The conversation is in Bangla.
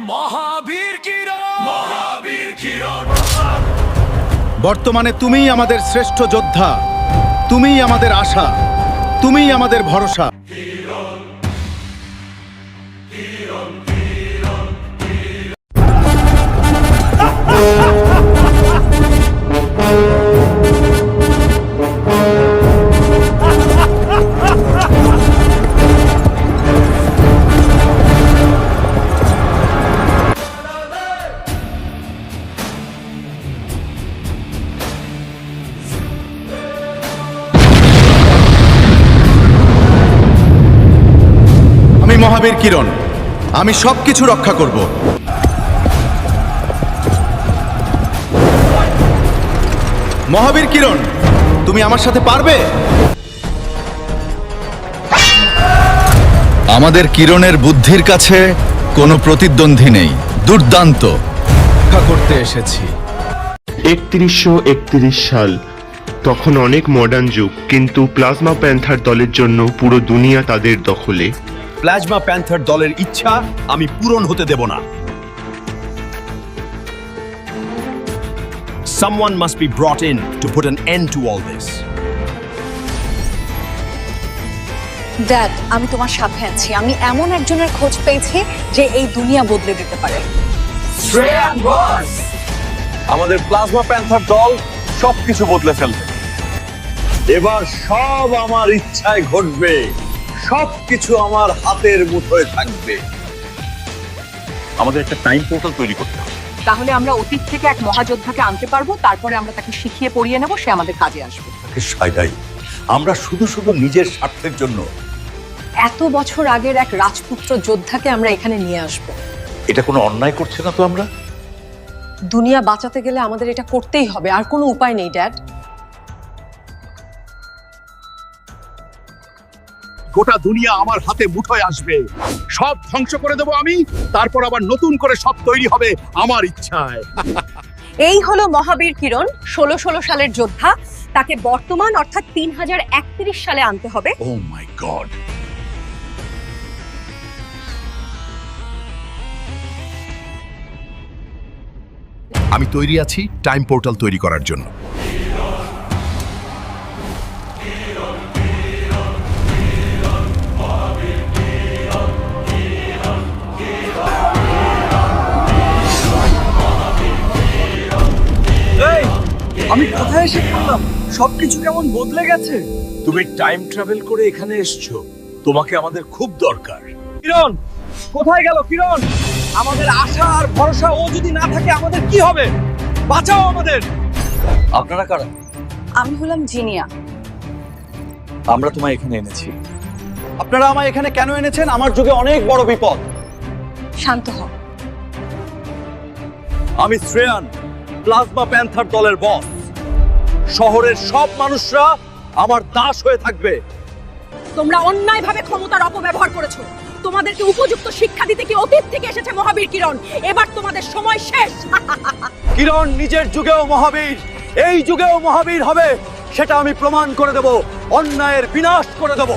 মহাবীর কিরণ, মহাবীর কিরণ। বর্তমানে তুমিই আমাদের শ্রেষ্ঠ যোদ্ধা, তুমিই আমাদের আশা, তুমিই আমাদের ভরসা। আমি মহাবীর কিরণ, আমি সবকিছু রক্ষা করব। মহাবীর কিরণ, তুমি আমার সাথে পারবে? আমাদের কিরণের বুদ্ধির কাছে কোনো প্রতিদ্বন্দ্বী নেই। দুর্দান্ত রক্ষা করতে এসেছি। 3131 সাল, তখন অনেক মডার্ন যুগ, কিন্তু প্লাজমা প্যান্থার দলের জন্য পুরো দুনিয়া তাদের দখলে। প্লাজমা প্যান্থার দলের ইচ্ছা আমি পূরণ হতে দেব না। Someone must be brought in to put an end to all this. Dad, আমি তোমার সাথে আছি। আমি এমন একজনের খোঁজ পেয়েছি যে এই দুনিয়া বদলে দিতে পারে। শ্রেয়ান বস, আমাদের প্লাজমা প্যান্থার দল সবকিছু বদলে ফেলবে। এবার সব আমার ইচ্ছায় ঘটবে, সবকিছু আমার হাতের মুঠোয় থাকবে। আমাদের একটা টাইম পোর্টাল তৈরি করতে হবে। তাহলে আমরা অতীত থেকে এক মহাযোদ্ধাকে আনতে পারবো, তারপরে আমরা তাকে শিখিয়ে পড়িয়ে নেব, সে আমাদের কাজে আসবে। সাইদাই, আমরা শুধু শুধু নিজের স্বার্থের জন্য এত বছর আগের এক রাজপুত্র যোদ্ধাকে আমরা এখানে নিয়ে আসব। এটা কোনো অন্যায় করছে না তো? আমরা দুনিয়া বাঁচাতে গেলে আমাদের এটা করতেই হবে, আর কোনো উপায় নেই ড্যাড। গোটা দুনিয়া আমার হাতে মুঠোয় আসবে, সব ধ্বংস করে দেবো আমি, তারপর আবার নতুন করে সব তৈরি হবে আমার ইচ্ছায়। এই হলো মহাবীর কিরণ, 1616 সালের যোদ্ধা। তাকে বর্তমান অর্থাৎ 3031 সালে আনতে হবে। ও মাই গড! আমি তৈরি আছি টাইম পোর্টাল তৈরি করার জন্য। আমি কোথায় এসে থাকলাম? সবকিছু কেমন বদলে গেছে। তুমি টাইম ট্রাভেল করে এখানে এসছো, তোমাকে আমাদের খুব দরকার। কিরণ কোথায় গেল? কিরণ, আমাদের আশা আর ভরসা ও যদি না থাকে আমাদের কি হবে? বাঁচাও আমাদের। আপনারা কারা? আমি হলাম জিনিয়া। আমরা তোমায় এখানে এনেছি। আপনারা আমায় এখানে কেন এনেছেন? আমার যুগে অনেক বড় বিপদ। শান্ত হও। আমি শ্রেয়ান, প্লাজমা প্যান্থার দলের বস। শহরের সব মানুষরা আমার দাস হয়ে থাকবে। তোমরা অন্যায়ভাবে ক্ষমতার অপব্যবহার করেছো। তোমাদেরকে উপযুক্ত শিক্ষা দিতে কি অতীত থেকে এসেছে মহাবীর কিরণ। এবার তোমাদের সময় শেষ। কিরণ নিজের যুগেও মহাবীর, এই যুগেও মহাবীর হবে, সেটা আমি প্রমাণ করে দেব। অন্যায়ের বিনাশ করে দেব।